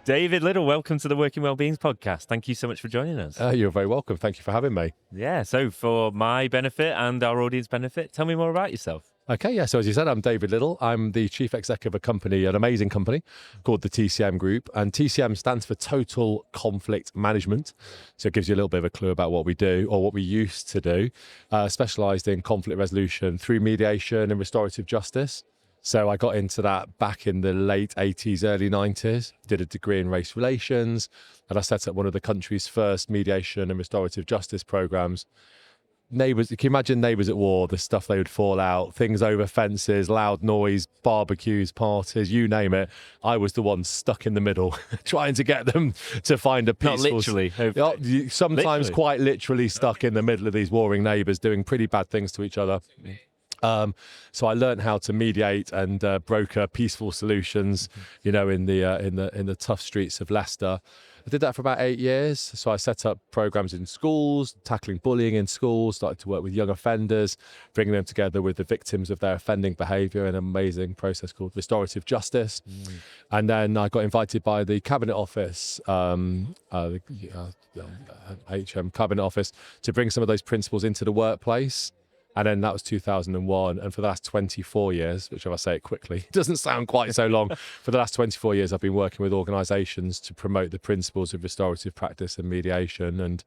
David Liddell, welcome to the Working Wellbeings podcast. Thank you so much for joining us. You're very welcome. Thank you for having me. Yeah, so for my benefit and our audience benefit, tell me more about yourself. Okay, yeah. So as you said, I'm David Liddell. I'm the chief executive of a company, an amazing company called the TCM Group. And TCM stands for Total Conflict Management. So it gives you a little bit of a clue about what we do or what we used to do, specialised in conflict resolution through mediation and restorative justice. So I got into that back in the late 80s, early 90s, did a degree in race relations, and I set up one of the country's first mediation and restorative justice programs. Neighbours, can you imagine neighbours at war, the stuff they would fall out, things over fences, loud noise, barbecues, parties, you name it. I was the one stuck in the middle, trying to get them to find a peaceful... Not literally. Sometimes literally. Quite literally stuck in the middle of these warring neighbours doing pretty bad things to each other. So I learned how to mediate and broker peaceful solutions, in the tough streets of Leicester. I did that for about 8 years. So I set up programs in schools, tackling bullying in schools, started to work with young offenders, bringing them together with the victims of their offending behaviour, an amazing process called restorative justice. And then I got invited by the Cabinet Office, HM Cabinet Office, to bring some of those principles into the workplace. And then that was 2001. And for the last 24 years, which if I say it quickly, doesn't sound quite so long. For the last 24 years, I've been working with organisations to promote the principles of restorative practice and mediation and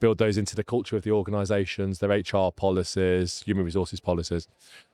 build those into the culture of the organisations, their HR policies, human resources policies,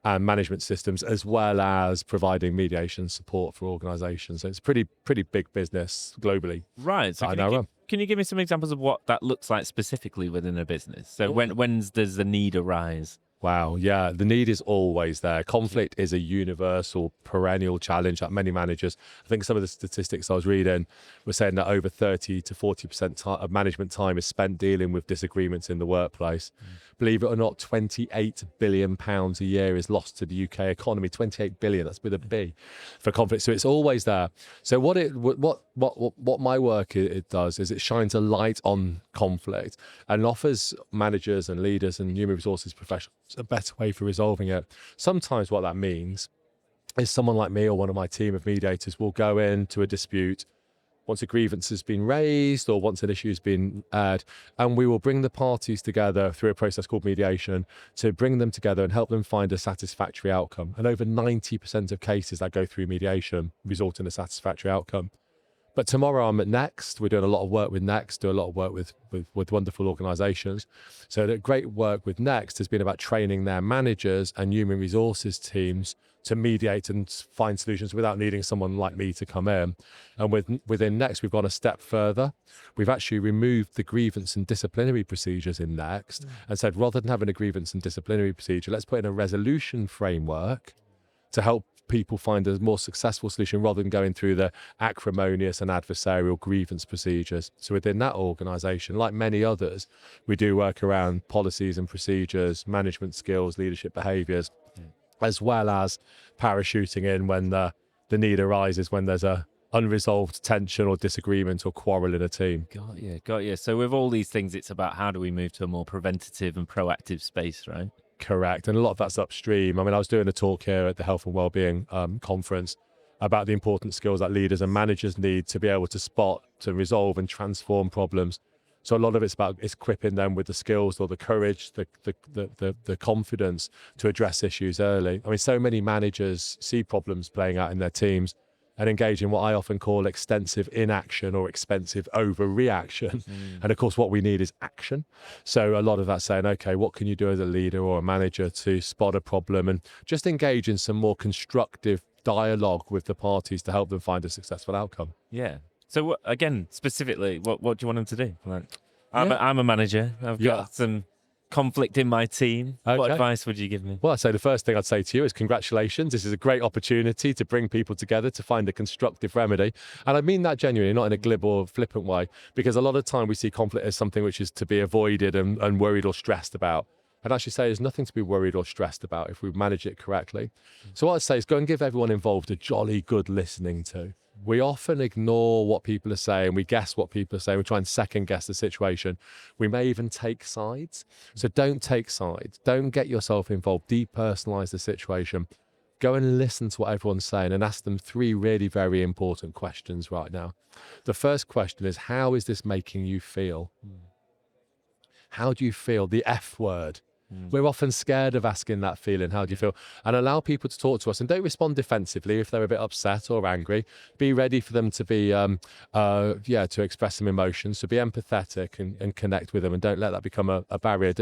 and management systems, as well as providing mediation support for organisations. So it's pretty big business globally. Right. So can you give me some examples of what that looks like specifically within a business? So when does the need arise? Wow, yeah, the need is always there. Conflict is a universal, perennial challenge that many managers, I think some of the statistics I was reading were saying that over 30 to 40% of management time is spent dealing with disagreements in the workplace. Believe it or not, £28 billion a year is lost to the UK economy. 28 billion, that's with a B, for conflict. So it's always there. So what my work it does is it shines a light on conflict and offers managers and leaders and human resources professionals a better way for resolving it. Sometimes what that means is someone like me or one of my team of mediators will go into a dispute once a grievance has been raised or once an issue has been aired, and we will bring the parties together through a process called mediation to bring them together and help them find a satisfactory outcome. And over 90% of cases that go through mediation result in a satisfactory outcome. But tomorrow I'm at Next. We're doing a lot of work with Next, do a lot of work with wonderful organisations. So the great work with Next has been about training their managers and human resources teams to mediate and find solutions without needing someone like me to come in. And within Next, we've gone a step further. We've actually removed the grievance and disciplinary procedures in Next and said, rather than having a grievance and disciplinary procedure, let's put in a resolution framework to help people find a more successful solution rather than going through the acrimonious and adversarial grievance procedures. So within that organisation, like many others, we do work around policies and procedures, management skills, leadership behaviours, as well as parachuting in when the need arises, when there's a unresolved tension or disagreement or quarrel in a team. Got you. So with all these things, it's about how do we move to a more preventative and proactive space, right? Correct. And a lot of that's upstream. I mean, I was doing a talk here at the Health and Wellbeing conference about the important skills that leaders and managers need to be able to spot, to resolve and transform problems. So a lot of it's about equipping them with the skills or the courage, the confidence to address issues early. I mean, so many managers see problems playing out in their teams and engage in what I often call extensive inaction or expensive overreaction. And of course, what we need is action. So a lot of that saying, okay, what can you do as a leader or a manager to spot a problem and just engage in some more constructive dialogue with the parties to help them find a successful outcome. Yeah. So again, specifically, what do you want them to do? Like, I'm a manager. I've got some conflict in my team. Okay. What advice would you give me? Well, I'd say the first thing I'd say to you is congratulations. This is a great opportunity to bring people together to find a constructive remedy. And I mean that genuinely, not in a glib or flippant way, because a lot of time we see conflict as something which is to be avoided and worried or stressed about. I'd actually say there's nothing to be worried or stressed about if we manage it correctly. So what I'd say is go and give everyone involved a jolly good listening to. We often ignore what people are saying. We guess what people are saying. We try and second guess the situation. We may even take sides. So don't take sides. Don't get yourself involved. Depersonalize the situation. Go and listen to what everyone's saying and ask them 3 really very important questions right now. The first question is, how is this making you feel? How do you feel? The F word. We're often scared of asking that feeling. How do you feel? And allow people to talk to us, and don't respond defensively if they're a bit upset or angry. Be ready for them to be, to express some emotions. So be empathetic and connect with them, and don't let that become a barrier.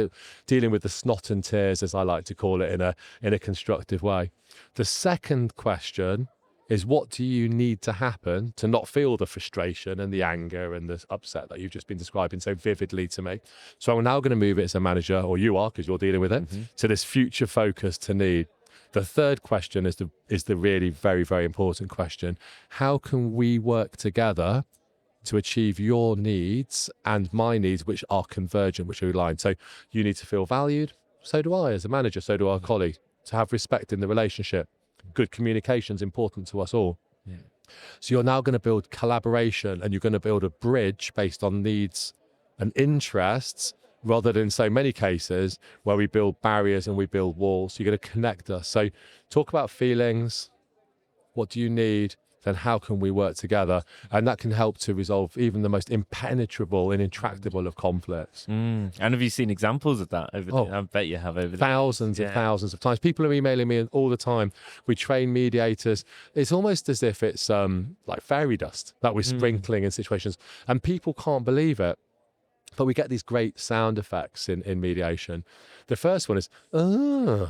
Dealing with the snot and tears, as I like to call it, in a constructive way. The second question is, what do you need to happen to not feel the frustration and the anger and the upset that you've just been describing so vividly to me? So I'm now going to move it as a manager, or you are, because you're dealing with it, to this future focus to need. The third question is the really very, very important question. How can we work together to achieve your needs and my needs, which are convergent, which are aligned? So you need to feel valued. So do I as a manager, so do our colleagues. To have respect in the relationship. Good communication is important to us all. Yeah. So you're now going to build collaboration, and you're going to build a bridge based on needs and interests, rather than so many cases where we build barriers and we build walls. So you're going to connect us. So talk about feelings. What do you need? Then how can we work together? And that can help to resolve even the most impenetrable and intractable of conflicts. And have you seen examples of that over I bet you have over thousands and thousands of times. People are emailing me all the time. We train mediators. It's almost as if it's like fairy dust that we're sprinkling in situations, and people can't believe it. But we get these great sound effects in mediation. The first one is, I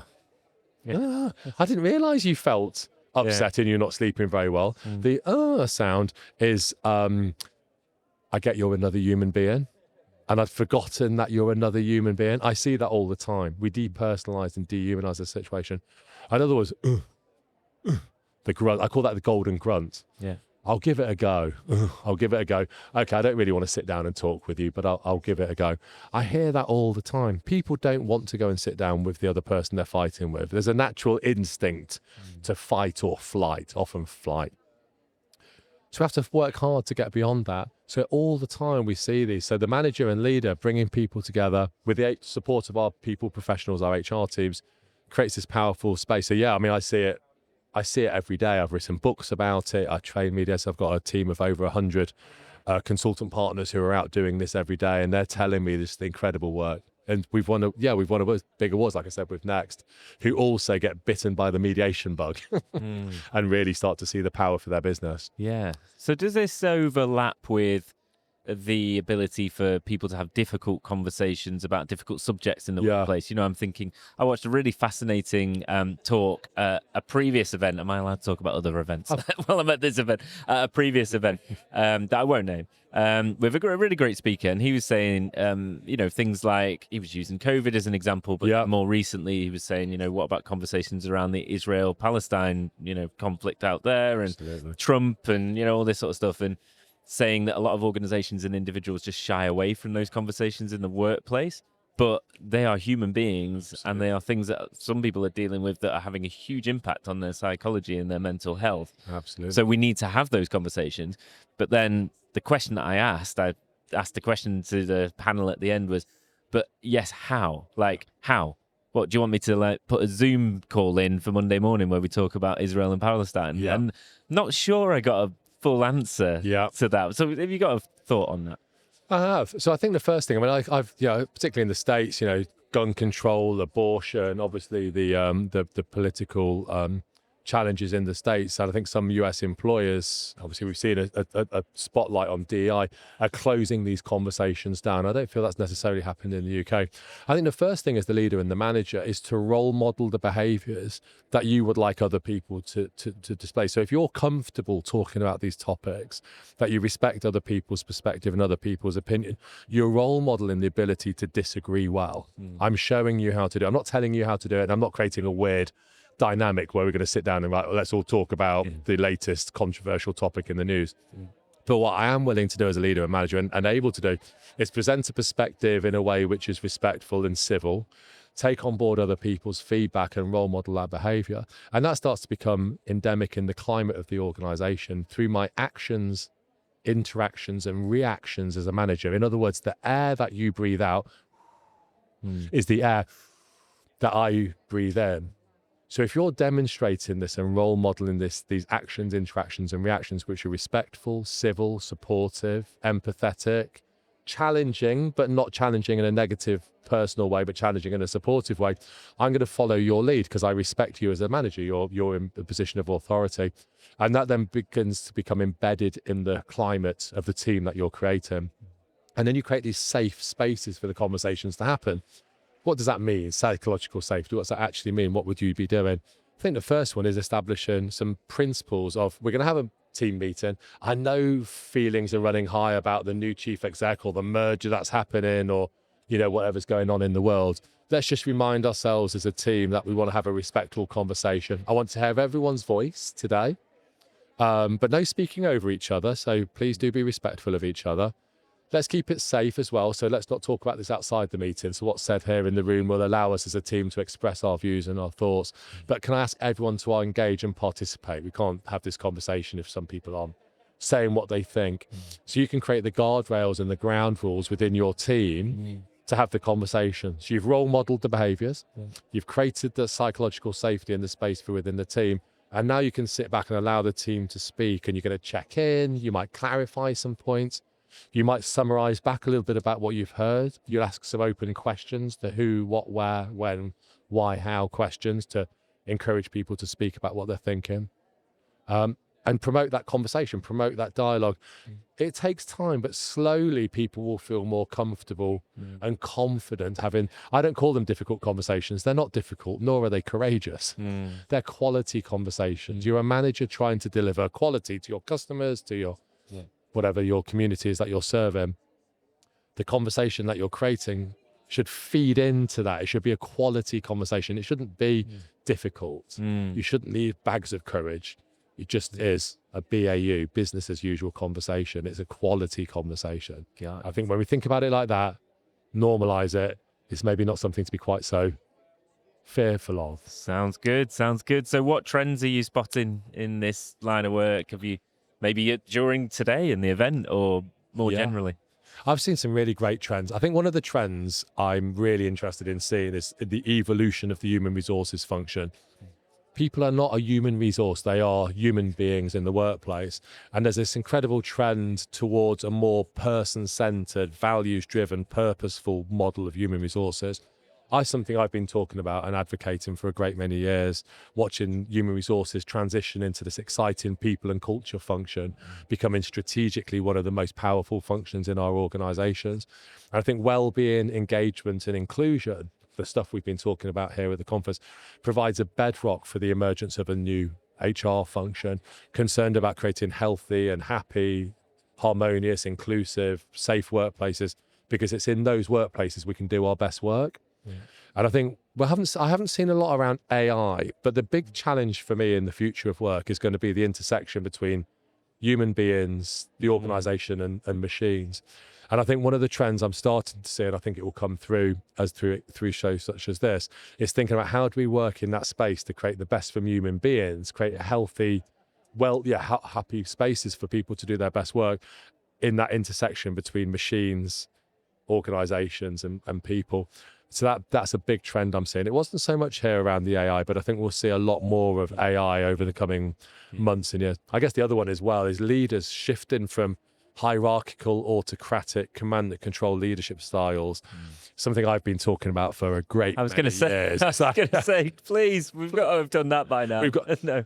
didn't realize you felt upset and you're not sleeping very well. The sound is, I get you're another human being, and I'd forgotten that you're another human being. I see that all the time. We depersonalize and dehumanize the situation. In other words, the grunt. I call that the golden grunt. Yeah. I'll give it a go. I'll give it a go. Okay, I don't really want to sit down and talk with you, but I'll give it a go. I hear that all the time. People don't want to go and sit down with the other person they're fighting with. There's a natural instinct to fight or flight, often flight. So we have to work hard to get beyond that. So all the time we see these. So the manager and leader bringing people together with the support of our people professionals, our HR teams, creates this powerful space. So yeah, I mean, I see it every day. I've written books about it. I train mediators. I've got a team of over 100 consultant partners who are out doing this every day, and they're telling me this incredible work. And we've won a big awards, like I said, with Next, who also get bitten by the mediation bug and really start to see the power for their business. Yeah. So does this overlap with the ability for people to have difficult conversations about difficult subjects in the workplace? You know, I'm thinking, I watched a really fascinating talk at a previous event. Am I allowed to talk about other events? Well, I'm at this event, a previous event that I won't name, with a really great speaker. And he was saying, things like, he was using COVID as an example, but more recently he was saying, what about conversations around the Israel-Palestine, conflict out there, and Trump and, all this sort of stuff. And saying that a lot of organizations and individuals just shy away from those conversations in the workplace, but they are human beings. Absolutely. And they are things that some people are dealing with that are having a huge impact on their psychology and their mental health. Absolutely. So we need to have those conversations. But then the question that I asked the question to the panel at the end was, but yes, how? Like, how? What, do you want me to put a Zoom call in for Monday morning where we talk about Israel and Palestine? Yeah. And not sure I got a full answer to that. So have you got a thought on that? I have. So I think the first thing, I mean, I've particularly in the States, gun control, abortion, obviously the political challenges in the States. And I think some US employers, obviously we've seen a spotlight on DEI, are closing these conversations down. I don't feel that's necessarily happened in the UK. I think the first thing as the leader and the manager is to role model the behaviours that you would like other people to display. So if you're comfortable talking about these topics, that you respect other people's perspective and other people's opinion, you're role modeling the ability to disagree well. I'm showing you how to do it. I'm not telling you how to do it. And I'm not creating a weird dynamic where we're going to sit down and let's all talk about the latest controversial topic in the news. But what I am willing to do as a leader and manager and able to do is present a perspective in a way which is respectful and civil, take on board other people's feedback and role model that behavior. And that starts to become endemic in the climate of the organization through my actions, interactions and reactions as a manager. In other words, the air that you breathe out is the air that I breathe in. So if you're demonstrating this and role modeling these actions, interactions, and reactions which are respectful, civil, supportive, empathetic, challenging, but not challenging in a negative personal way, but challenging in a supportive way, I'm going to follow your lead because I respect you as a manager. You're in a position of authority. And that then begins to become embedded in the climate of the team that you're creating. And then you create these safe spaces for the conversations to happen. What does that mean? Psychological safety. What's that actually mean? What would you be doing? I think the first one is establishing some principles of, we're going to have a team meeting. I know feelings are running high about the new chief exec or the merger that's happening, or, whatever's going on in the world. Let's just remind ourselves as a team that we want to have a respectful conversation. I want to have everyone's voice today, but no speaking over each other. So please do be respectful of each other. Let's keep it safe as well. So let's not talk about this outside the meeting. So what's said here in the room will allow us as a team to express our views and our thoughts. But can I ask everyone to engage and participate? We can't have this conversation if some people aren't saying what they think. So you can create the guardrails and the ground rules within your team to have the conversation. So you've role modeled the behaviors. You've created the psychological safety and the space for within the team. And now you can sit back and allow the team to speak, and you're going to check in. You might clarify some points. You might summarize back a little bit about what you've heard. You'll ask some open questions, the who, what, where, when, why, how questions to encourage people to speak about what they're thinking. And promote that conversation, promote that dialogue. It takes time, but slowly people will feel more comfortable and confident having, I don't call them difficult conversations. They're not difficult, nor are they courageous. They're quality conversations. You're a manager trying to deliver quality to your customers, to your whatever your community is that you're serving. The conversation that you're creating should feed into that. It should be a quality conversation. It shouldn't be difficult. You shouldn't need bags of courage. It just is a BAU, business as usual conversation. It's a quality conversation. I think when we think about it like that, normalize it, it's maybe not something to be quite so fearful of. Sounds good. So what trends are you spotting in this line of work? Have you maybe during today in the event, or more generally? I've seen some really great trends. I think one of the trends I'm really interested in seeing is the evolution of the human resources function. People are not a human resource. They are human beings in the workplace. And there's this incredible trend towards a more person-centered, values-driven, purposeful model of human resources. Something I've been talking about and advocating for a great many years, watching human resources transition into this exciting people and culture function, becoming strategically one of the most powerful functions in our organizations. And I think well-being, engagement, and inclusion, the stuff we've been talking about here at the conference, provides a bedrock for the emergence of a new HR function, concerned about creating healthy and happy, harmonious, inclusive, safe workplaces, because it's in those workplaces we can do our best work. And I think I haven't seen a lot around AI, but the big challenge for me in the future of work is going to be the intersection between human beings, the organization, and machines. And I think one of the trends I'm starting to see, and I think it will come through through shows such as this, is thinking about how do we work in that space to create the best from human beings, create a healthy, happy spaces for people to do their best work in that intersection between machines, organizations, and people. So that's a big trend I'm seeing. It wasn't so much here around the AI, but I think we'll see a lot more of AI over the coming months and years. I guess the other one as well is leaders shifting from hierarchical, autocratic, command and control leadership styles. Something I've been talking about for a great many years. I was going to say, please, we've got to have done that by now. No.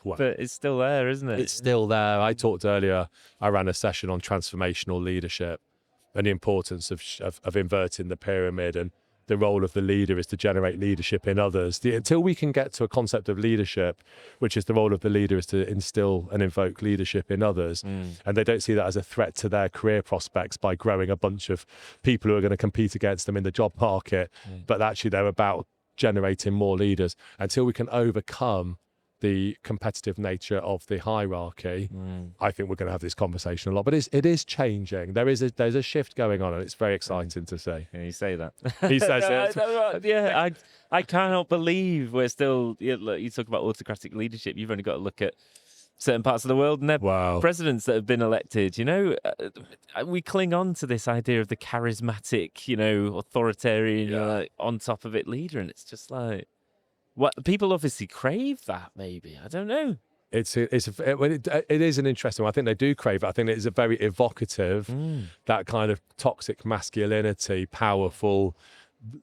Well, but it's still there, isn't it? It's still there. I talked earlier, I ran a session on transformational leadership and the importance of inverting the pyramid, and the role of the leader is to generate leadership in others. Until we can get to a concept of leadership, which is the role of the leader is to instill and invoke leadership in others, and they don't see that as a threat to their career prospects by growing a bunch of people who are going to compete against them in the job market, but actually they're about generating more leaders. Until we can overcome the competitive nature of the hierarchy, I think we're going to have this conversation a lot. But it is changing. There's a shift going on, and it's very exciting to see. Yeah, you say that. He says it. Yeah, I cannot believe we're still. Look, you talk about autocratic leadership. You've only got to look at certain parts of the world and their presidents that have been elected. We cling on to this idea of the charismatic, authoritarian, on top of it leader, and it's just like, What people obviously crave that, maybe. I don't know. It is an interesting one. I think they do crave it. I think it is a very evocative, that kind of toxic masculinity, powerful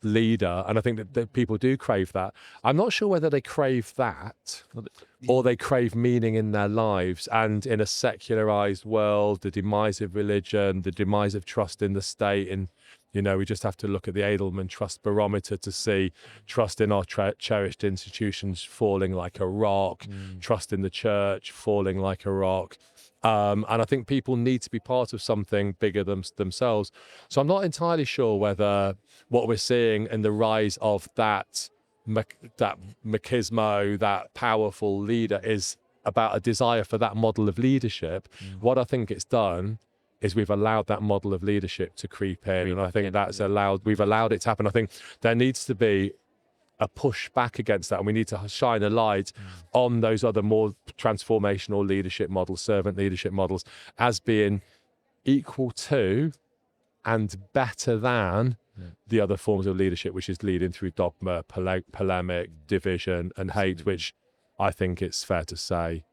leader. And I think that people do crave that. I'm not sure whether they crave that or they crave meaning in their lives. And in a secularized world, the demise of religion, the demise of trust in the state, and we just have to look at the Edelman Trust Barometer to see trust in our cherished institutions falling like a rock, trust in the church falling like a rock. And I think people need to be part of something bigger than themselves. So I'm not entirely sure whether what we're seeing in the rise of that machismo, that powerful leader, is about a desire for that model of leadership. What I think it's done is we've allowed that model of leadership to creep in. And I think we've allowed it to happen. I think there needs to be a push back against that. And we need to shine a light on those other more transformational leadership models, servant leadership models, as being equal to and better than the other forms of leadership, which is leading through dogma, polemic, division, and hate, which I think it's fair to say,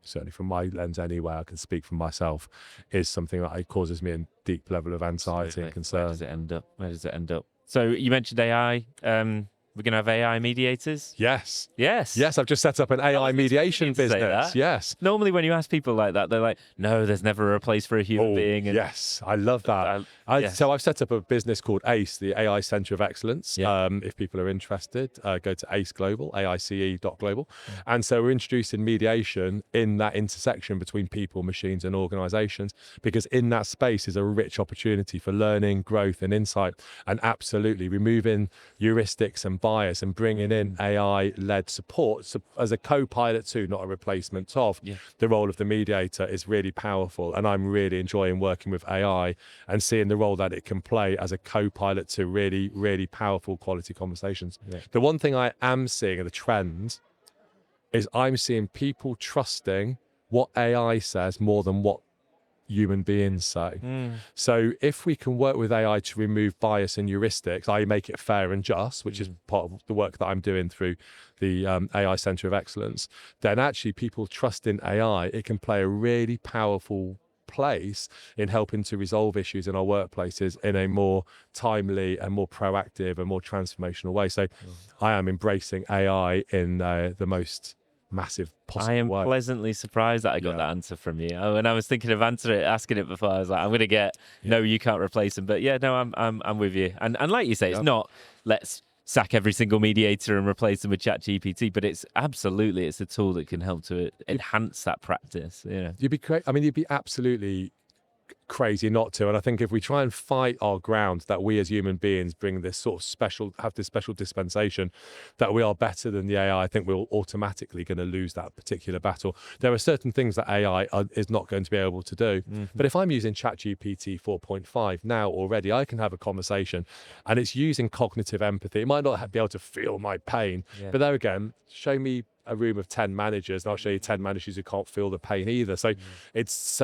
certainly from my lens anyway, I can speak for myself, is something that causes me a deep level of anxiety and concern. Where does it end up? So you mentioned AI. We're going to have AI mediators? Yes. Yes. Yes, I've just set up an AI mediation business. Yes. Normally when you ask people like that, they're like, no, there's never a place for a human being. And yes, I love that. So I've set up a business called ACE, the AI Center of Excellence. If people are interested, go to ACE Global, AICE.global. And so we're introducing mediation in that intersection between people, machines, and organizations, because in that space is a rich opportunity for learning, growth, and insight. And absolutely removing heuristics and bias and bringing in AI-led support as a co-pilot to, not a replacement of. The role of the mediator is really powerful, and I'm really enjoying working with AI and seeing the role that it can play as a co-pilot to really, really powerful quality conversations. The one thing I am seeing, the trend, is I'm seeing people trusting what AI says more than what human beings say. So if we can work with AI to remove bias and heuristics, I make it fair and just, which is part of the work that I'm doing through the AI Center of Excellence, then actually people trust in AI. It can play a really powerful place in helping to resolve issues in our workplaces in a more timely and more proactive and more transformational way. So I am embracing AI in the most massive possible I am way. pleasantly surprised that I got that answer from you. When I was thinking of asking it before, I was like, I'm going to get, no, you can't replace him. But yeah, no, I'm with you. And like you say, it's not, let's sack every single mediator and replace them with ChatGPT, but it's a tool that can help to enhance that practice. You'd be absolutely crazy not to. And I think if we try and fight our ground, that we as human beings bring this sort of have this special dispensation, that we are better than the AI, I think we're automatically going to lose that particular battle. There are certain things that AI is not going to be able to do. But if I'm using ChatGPT 4.5 now already, I can have a conversation, and it's using cognitive empathy. It might not be able to feel my pain, but there again, show me a room of 10 managers and I'll show you 10 managers who can't feel the pain either. So it's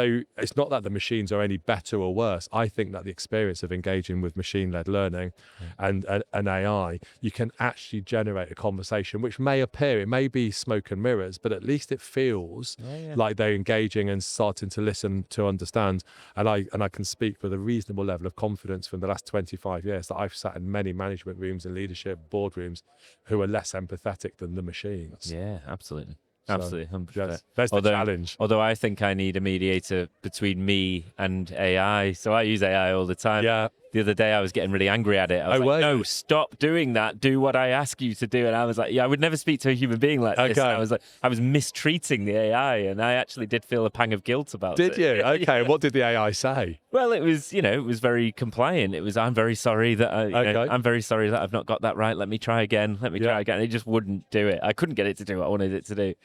not that the machines are any better or worse. I think that the experience of engaging with machine-led learning and AI, you can actually generate a conversation which it may be smoke and mirrors, but at least it feels like they're engaging and starting to listen, to understand. And I can speak with a reasonable level of confidence from the last 25 years that I've sat in many management rooms and leadership boardrooms who are less empathetic than the machines. Yeah, absolutely. Absolutely, 100%. Yes, that's the challenge. Although I think I need a mediator between me and AI. So I use AI all the time. Yeah. The other day I was getting really angry at it. I was like, no, stop doing that. Do what I ask you to do. And I was like, I would never speak to a human being like this. And I was like, I was mistreating the AI, and I actually did feel a pang of guilt about it. Did you? Okay. What did the AI say? Well, it was, it was very compliant. It was, I'm very sorry that I'm very sorry that I've not got that right. Let me try again. Let me try again. It just wouldn't do it. I couldn't get it to do what I wanted it to do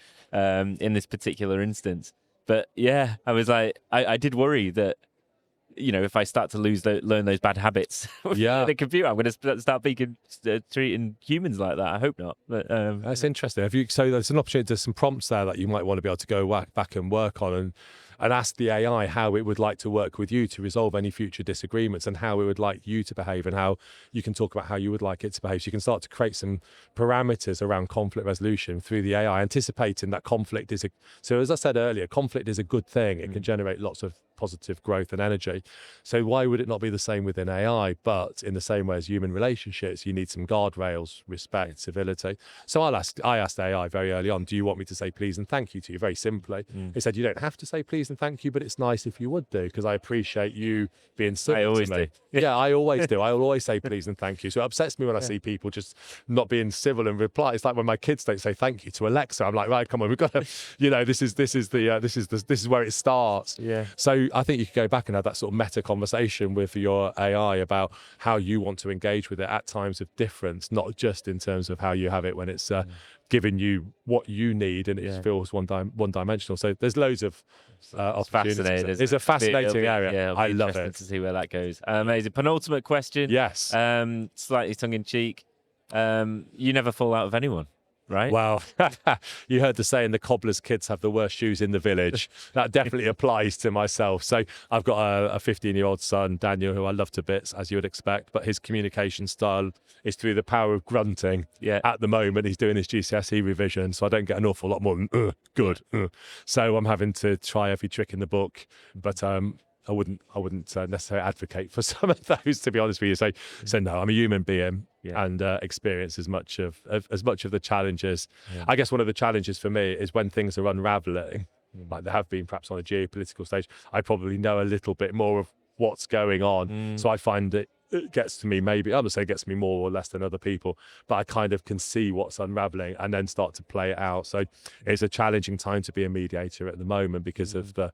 in this particular instance. But yeah, I was like, I did worry that, if I start to learn those bad habits with the computer, I'm going to start treating humans like that. I hope not. But that's interesting. So there's an opportunity, there's some prompts there that you might want to be able to go back and work on. and ask the AI how it would like to work with you to resolve any future disagreements, and how it would like you to behave, and how you can talk about how you would like it to behave. So you can start to create some parameters around conflict resolution through the AI, anticipating that conflict is so as I said earlier, conflict is a good thing. It can generate lots of positive growth and energy. So why would it not be the same within AI? But in the same way as human relationships, you need some guardrails, respect, civility. So I asked AI very early on, do you want me to say please and thank you to you? Very simply. He said, you don't have to say please and thank you, but it's nice if you would do, because I appreciate you being civil. I always to me. do. Yeah, I always do. I will always say please and thank you. So it upsets me when I see people just not being civil and reply. It's like when my kids don't say thank you to Alexa. I'm like, right, come on, we've got to, this is where it starts. Yeah. So I think you could go back and have that sort of meta conversation with your AI about how you want to engage with it at times of difference, not just in terms of how you have it when it's giving you what you need and it feels one-dimensional. So there's loads of opportunities. It's a fascinating area. Yeah, I love it. To see where that goes. Amazing. Penultimate question. Yes. Slightly tongue-in-cheek. You never fall out with anyone, right? Well, you heard the saying, the cobbler's kids have the worst shoes in the village. That definitely applies to myself. So I've got a 15-year-old son, Daniel, who I love to bits, as you would expect, but his communication style is through the power of grunting. Yeah. At the moment, he's doing his GCSE revision, so I don't get an awful lot more than, good. So I'm having to try every trick in the book, but I wouldn't necessarily advocate for some of those, to be honest with you. So no, I'm a human being and experience as much of the challenges. Yeah. I guess one of the challenges for me is when things are unraveling, like they have been perhaps on a geopolitical stage, I probably know a little bit more of what's going on. So I find it gets to me, maybe, I'm going to say it gets me more or less than other people, but I kind of can see what's unraveling and then start to play it out. So it's a challenging time to be a mediator at the moment because of the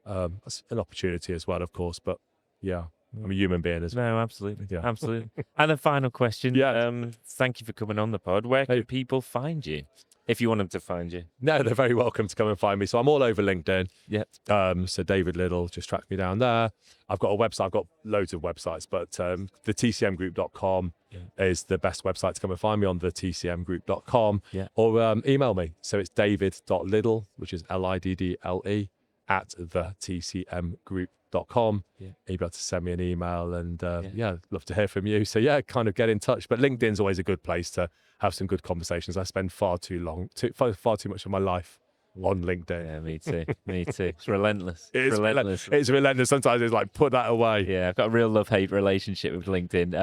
an opportunity as well, of course, but yeah, I'm a human being as well. No, absolutely. Yeah. Absolutely. And a final question. Thank you for coming on the pod. Where can people find you if you want them to find you? No, they're very welcome to come and find me. So I'm all over LinkedIn. Yeah. So David Liddell, just track me down there. I've got a website. I've got loads of websites, but the TCMGroup.com is the best website to come and find me on, the TCMGroup.com. Yeah. Or email me. So it's david.liddle, which is Liddle, at the TCMGroup.com. You'll be able to send me an email and I'd love to hear from you. So kind of get in touch. But LinkedIn's always a good place to have some good conversations. I spend far too much of my life on LinkedIn. Yeah, me too. Me too. It's relentless. It's relentless. It's relentless. Sometimes it's like, put that away. Yeah, I've got a real love-hate relationship with LinkedIn.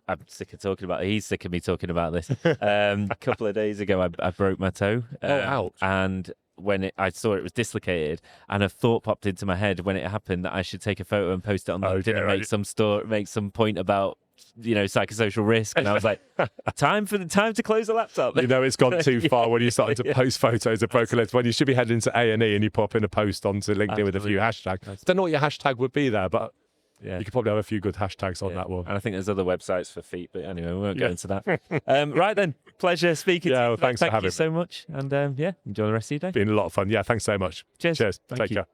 I'm sick of talking about it. He's sick of me talking about this. A couple of days ago, I broke my toe. Ouch. And when I saw it was dislocated, and a thought popped into my head when it happened that I should take a photo and post it on LinkedIn and make some point about psychosocial risk. And I was like, time to close the laptop. It's gone too far when you started to post photos of broken legs when you should be heading to A&E and you pop in a post onto LinkedIn with a few hashtags. Don't know what your hashtag would be there, but you could probably have a few good hashtags on that one. And I think there's other websites for feet, but anyway, we won't go into that. Right then, pleasure speaking to you. Thanks for having me. Thank you so much. And enjoy the rest of your day. Been a lot of fun. Yeah, thanks so much. Cheers. Take care.